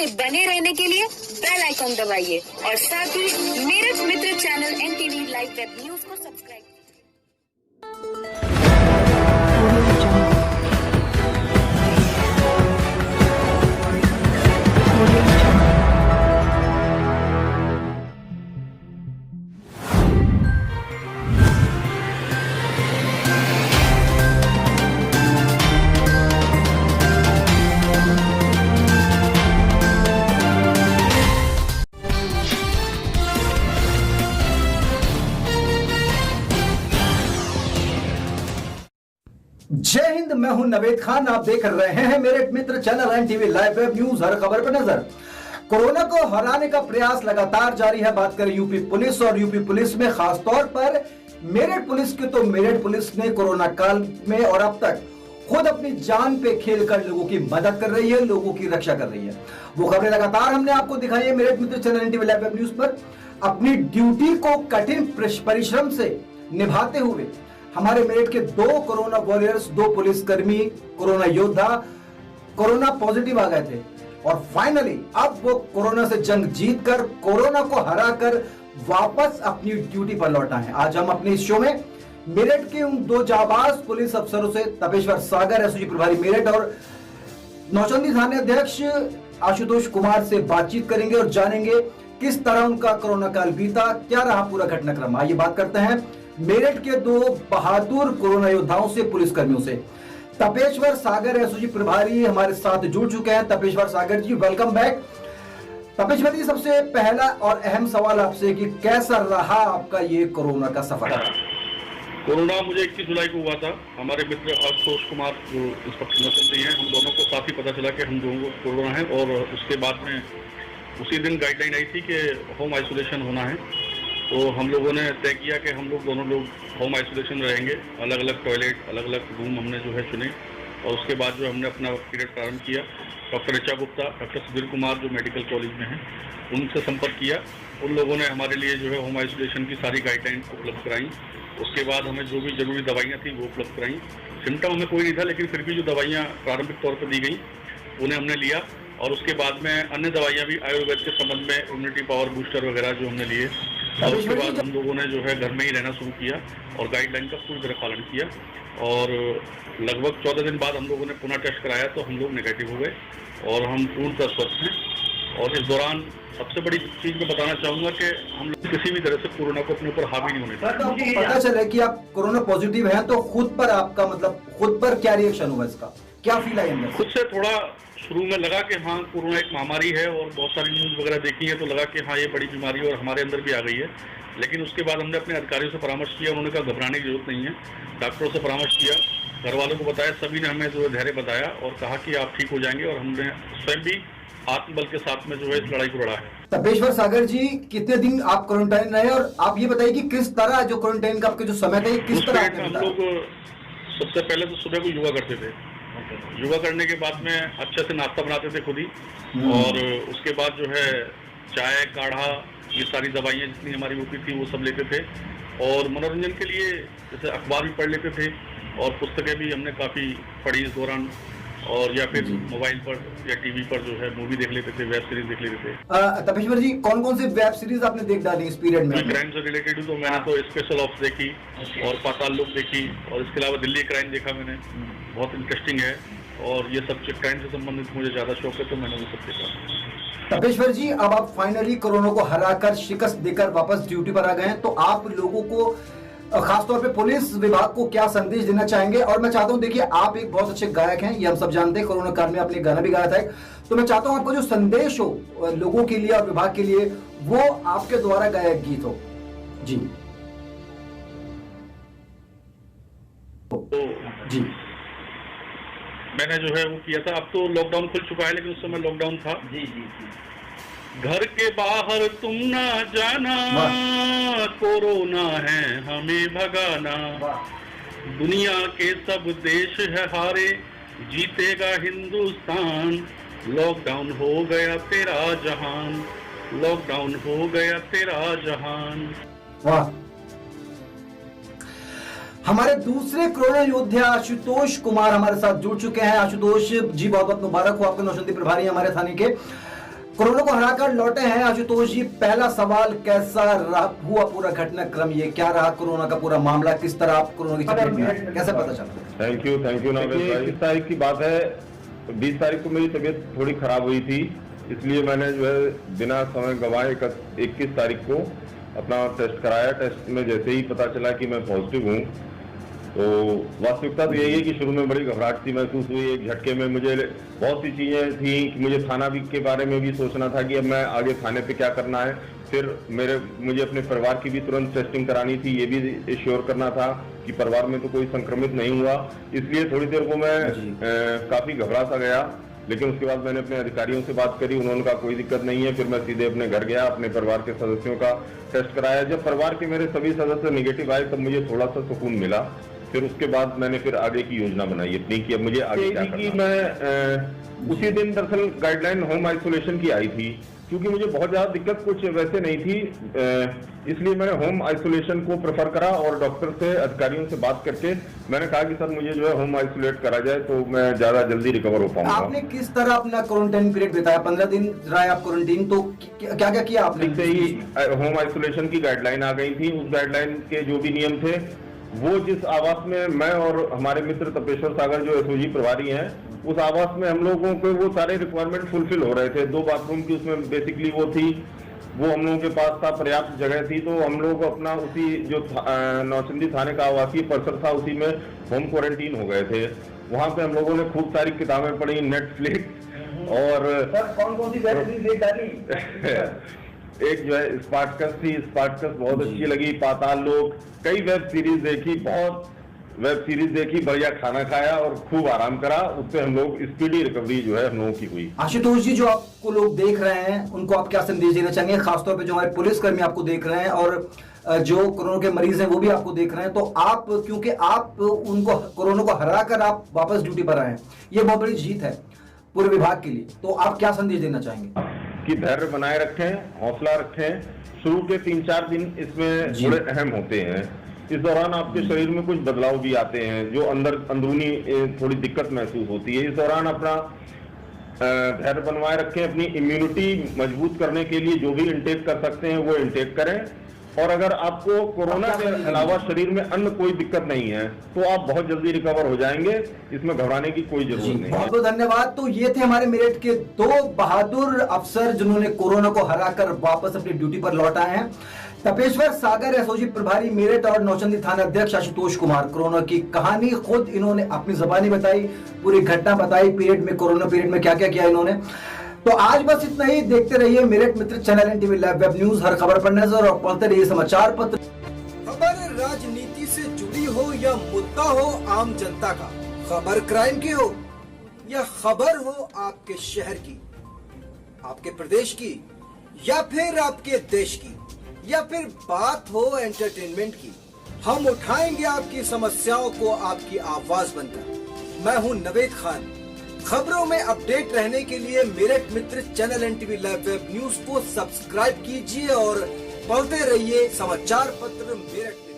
में बने रहने के लिए बेल आइकॉन दबाइए और साथ ही Meerut Mitra channel NTV live web news को सब्सक्राइब कीजिए। जय हिंद, मैं हूं नवेद खान। आप देख रहे हैं Meerut Mitra channel NTV live web news, हर खबर पर नजर। कोरोना को हराने का प्रयास लगातार जारी है। बात करें यूपी पुलिस और यूपी पुलिस में खासतौर पर मेरठ पुलिस की, तो मेरठ पुलिस ने कोरोना काल में और अब तक खुद अपनी जान पे खेलकर लोगों की मदद कर रही है, लोगों की रक्षा कर रही है। वो खबरें लगातार हमने आपको दिखाई है Meerut Mitra channel NTV live web news पर। अपनी ड्यूटी को कठिन परिश्रम से निभाते हुए हमारे मेरठ के 2 कोरोना वॉरियर्स, 2 पुलिसकर्मी, कोरोना योद्धा कोरोना पॉजिटिव आ गए थे और फाइनली अब वो कोरोना से जंग जीतकर, कोरोना को हराकर वापस अपनी ड्यूटी पर लौटा है। आज हम अपने इस शो में मेरठ के उन 2 जाबाज पुलिस अफसरों से, तपेश्वर सागर एसओजी प्रभारी मेरठ और नौचंदी थाने अध्यक्ष आशुतोष कुमार से बातचीत करेंगे और जानेंगे किस तरह उनका कोरोना काल बीता, क्या रहा पूरा घटनाक्रम। आइए बात करते हैं मेरठ के 2 बहादुर कोरोना योद्धाओं से, पुलिसकर्मियों से। तपेश्वर सागर एसओजी प्रभारी हमारे साथ जुड़ चुके हैं। तपेश्वर सागर जी, वेलकम बैक। तपेश्वर जी, सबसे पहला और अहम सवाल आपसे कि कैसा रहा आपका ये कोरोना का सफर? कोरोना मुझे 21 जुलाई को हुआ था। हमारे मित्र आशुतोष कुमार जो इंस्पेक्टर नौचंदी हैं, हम दोनों को साथ ही पता चला कि हम दोनों को कोरोना है और उसके बाद में उसी दिन गाइडलाइन आई थी कि होम आइसोलेशन होना है। तो हम लोगों ने तय किया कि हम लोग दोनों लोग होम आइसोलेशन में रहेंगे। अलग अलग टॉयलेट, अलग अलग रूम हमने जो है चुने और उसके बाद जो हमने अपना पीरियड प्रारंभ किया। डॉक्टर ऋचा गुप्ता, डॉक्टर सुधीर कुमार जो मेडिकल कॉलेज में हैं, उनसे संपर्क किया। उन लोगों ने हमारे लिए जो है होम आइसोलेशन की सारी गाइडलाइन उपलब्ध कराई। उसके बाद हमें जो भी जरूरी दवाइयाँ थी वो उपलब्ध कराई। सिम्टम हमें कोई नहीं था, लेकिन फिर भी जो दवाइयाँ प्रारंभिक तौर पर दी गई उन्हें हमने लिया और उसके बाद में अन्य दवाइयाँ भी आयुर्वेद के संबंध में, इम्यूनिटी पावर बूस्टर वगैरह जो हमने लिए। और उसके बाद हम लोगों ने जो है घर में ही रहना शुरू किया और गाइडलाइन का पूरी तरह पालन किया। और लगभग 14 दिन बाद हम लोगों ने पुनः टेस्ट कराया तो हम लोग नेगेटिव हो गए और हम पूर्णतः स्वस्थ हैं। और इस दौरान सबसे बड़ी चीज मैं बताना चाहूंगा कि हम लोग किसी भी तरह से कोरोना को अपने ऊपर हावी नहीं होने देंगे। पता चला कि आप कोरोना पॉजिटिव हैं, तो खुद पर आपका मतलब खुद पर क्या रिएक्शन हुआ, इसका क्या फील आई अंदर? खुद से थोड़ा शुरू में लगा कि हाँ कोरोना एक महामारी है और बहुत सारी न्यूज़ वगैरह देखी है तो लगा कि हाँ ये बड़ी बीमारी और हमारे अंदर भी आ गई है। लेकिन उसके बाद हमने अपने अधिकारियों से परामर्श किया। उन्होंने कहा घबराने की जरूरत नहीं है। डॉक्टरों से परामर्श किया, घर वालों को बताया, सभी ने हमें जो धैर्य बताया और कहा कि आप ठीक हो जाएंगे। और हमने स्वयं भी आत्मबल के साथ में जो है इस लड़ाई को लड़ा है। तपेश्वर सागर जी, कितने दिन आप क्वारंटाइन रहे और आप ये बताइए कि किस तरह जो क्वारंटाइन का आपके जो समय था किस तरह? हम लोग सबसे पहले तो सुबह को योगा करते थे। योगा करने के बाद में अच्छे से नाश्ता बनाते थे खुद ही और उसके बाद जो है चाय, काढ़ा, ये सारी दवाइयाँ जितनी हमारी होती थी वो सब लेते थे। और मनोरंजन के लिए जैसे अखबार भी पढ़ लेते थे और पुस्तकें भी हमने काफ़ी पढ़ी इस दौरान। और या फिर मोबाइल पर या टीवी पर जो है मूवी देख लेते थे, वेब सीरीज देख लेते थे। तपेश्वर जी, कौन कौन से वेब सीरीज आपने देख डाली इस पीरियड में? क्राइम से रिलेटेड तो मैंने तो स्पेशल ऑप्स देखी और पाताल लोक देखी और इसके अलावा दिल्ली क्राइम देखा मैंने, बहुत इंटरेस्टिंग है। और ये सब क्राइम से संबंधित मुझे ज़्यादा शौक है तो मैंने वो सब देखा। तपेश्वर जी, अब आप फाइनली कोरोना को हराकर, शिकस्त देकर वापस ड्यूटी पर आ गए हैं, तो आप लोगों को, खासतौर पे पुलिस विभाग को क्या संदेश देना चाहेंगे? और मैं चाहता हूं, देखिए आप एक बहुत अच्छे गायक हैं, ये हम सब जानते हैं, कोरोना काल में आपने गाना भी गाया था, तो मैं चाहता हूं आपका जो संदेश हो लोगों के लिए और विभाग के लिए, वो आपके द्वारा गायक गीत हो। जी जी, मैंने जो है वो किया था। अब तो लॉकडाउन खुल चुका है, लेकिन उस समय लॉकडाउन था। जी जी जी। घर के बाहर तुम ना जाना, कोरोना है हमें भगाना। दुनिया के सब देश है हारे, जीतेगा हिंदुस्तान। लॉकडाउन हो गया तेरा जहान, लॉकडाउन हो गया तेरा जहान। वाह। हमारे दूसरे कोरोना योद्धा आशुतोष कुमार हमारे साथ जुड़ चुके हैं। आशुतोष जी, बहुत बहुत मुबारक हो, आपके नौचंदी प्रभारी हमारे थाने के। कोरोना को हराकर लौटे हैं आशुतोष जी। पहला सवाल, कैसा हुआ पूरा घटनाक्रम, ये क्या रहा कोरोना का पूरा मामला, किस तरह आप कोरोना की चपेट में आए, कैसे पता चला? थैंक यू नावेद भाई। 20 तारीख की बात है, 20 तारीख को मेरी तबीयत थोड़ी खराब हुई थी, इसलिए मैंने जो है बिना समय गंवाए 21 तारीख को अपना टेस्ट कराया। टेस्ट में जैसे ही पता चला कि मैं पॉजिटिव हूँ, तो वास्तविकता तो यही है कि शुरू में बड़ी घबराहट सी महसूस हुई। एक झटके में मुझे बहुत सी चीज़ें थी कि मुझे थाना भी के बारे में भी सोचना था कि अब मैं आगे थाने पे क्या करना है। फिर मुझे अपने परिवार की भी तुरंत टेस्टिंग करानी थी, ये भी श्योर करना था कि परिवार में तो कोई संक्रमित नहीं हुआ। इसलिए थोड़ी देर को मैं काफ़ी घबरा सा गया, लेकिन उसके बाद मैंने अपने अधिकारियों से बात करी, उन्होंने कहा कोई दिक्कत नहीं है। फिर मैं सीधे अपने घर गया, अपने परिवार के सदस्यों का टेस्ट कराया। जब परिवार के मेरे सभी सदस्य नेगेटिव आए, तब मुझे थोड़ा सा सुकून मिला। फिर उसके बाद मैंने फिर आगे की योजना बनाई अपनी कि अब मुझे आगे क्या करना। मैं उसी दिन दरअसल गाइडलाइन होम आइसोलेशन की आई थी, क्योंकि मुझे बहुत ज्यादा दिक्कत कुछ वैसे नहीं थी, इसलिए मैंने होम आइसोलेशन को प्रेफर करा। और डॉक्टर से, अधिकारियों से बात करके मैंने कहा कि सर मुझे जो है होम आइसोलेट करा जाए तो मैं ज्यादा जल्दी रिकवर हो पाऊंगा। आपने किस तरह अपना क्वारंटाइन पीरियड बिताया? 15 दिन रहा आप क्वारंटीन, तो क्या क्या किया आपने? से ही होम आइसोलेशन की गाइडलाइन आ गई थी। उस गाइडलाइन के जो भी नियम थे, वो जिस आवास में मैं और हमारे मित्र तपेश्वर सागर जो एसओजी प्रभारी हैं, उस आवास में हम लोगों के वो सारे रिक्वायरमेंट फुलफिल हो रहे थे। 2 बाथरूम की उसमें बेसिकली वो थी, वो हम लोगों के पास था, पर्याप्त जगह थी। तो हम लोग अपना उसी जो नौचंदी थाने का आवासीय परिसर था, उसी में होम क्वारंटीन हो गए थे। वहाँ पे हम लोगों ने खूब सारी किताबें पढ़ी, नेटफ्लिक्स और कौन सी वेब सीरीज देख डाली? एक जो है स्पार्टकस थी, स्पार्टकस बहुत अच्छी लगी। पाताल लोक, कई वेब सीरीज देखी, बहुत वेब सीरीज देखी, बढ़िया खाना खाया और खूब आराम करा। उससे हम लोग स्पीडी रिकवरी जो है हम लोगों की हुई। आशुतोष जी, जो आपको लोग देख रहे हैं, उनको आप क्या संदेश देना चाहेंगे, खासतौर पे जो हमारे पुलिसकर्मी आपको देख रहे हैं और जो कोरोना के मरीज हैं वो भी आपको देख रहे हैं, तो आप, क्योंकि आप उनको कोरोना को हरा कर आप वापस ड्यूटी पर आए हैं, ये बहुत बड़ी जीत है पूरे विभाग के लिए, तो आप क्या संदेश देना चाहेंगे? कि धैर्य बनाए रखें, हौसला रखें। शुरू के 3-4 दिन इसमें बड़े अहम होते हैं। इस दौरान आपके शरीर में कुछ बदलाव भी आते हैं, जो अंदरूनी थोड़ी दिक्कत महसूस होती है। इस दौरान अपना धैर्य बनवाए रखें, अपनी इम्यूनिटी मजबूत करने के लिए जो भी इंटेक कर सकते हैं वो इंटेक करें। और अगर आपको कोरोना के अलावा शरीर में अन्य कोई दिक्कत नहीं है, तो आप बहुत जल्दी रिकवर हो जाएंगे, इसमें घबराने की कोई जरूरत नहीं है। बहुत बहुत धन्यवाद। तो ये थे हमारे मेरठ के 2 बहादुर अफसर जिन्होंने कोरोना को हराकर वापस अपनी ड्यूटी पर लौट आए हैं। तपेश्वर सागर एसओजी प्रभारी मेरठ और नौचंदी थाना अध्यक्ष आशुतोष कुमार। कोरोना की कहानी खुद इन्होंने अपनी जबानी बताई, पूरी घटना बताई, पीरियड में, कोरोना पीरियड में क्या क्या किया इन्होंने। तो आज बस इतना ही। देखते रहिए Meerut Mitra channel NTV live web news, हर खबर पर नजर, और पढ़ते रहिए समाचार पत्र। खबर राजनीति से जुड़ी हो या मुद्दा हो आम जनता का, खबर क्राइम की हो या खबर हो आपके शहर की, आपके प्रदेश की, या फिर आपके देश की, या फिर बात हो एंटरटेनमेंट की, हम उठाएंगे आपकी समस्याओं को आपकी आवाज बनकर। मैं हूं नवेद खान। खबरों में अपडेट रहने के लिए Meerut Mitra channel NTV live web news को सब्सक्राइब कीजिए और पढ़ते रहिए समाचार पत्र मेरठ।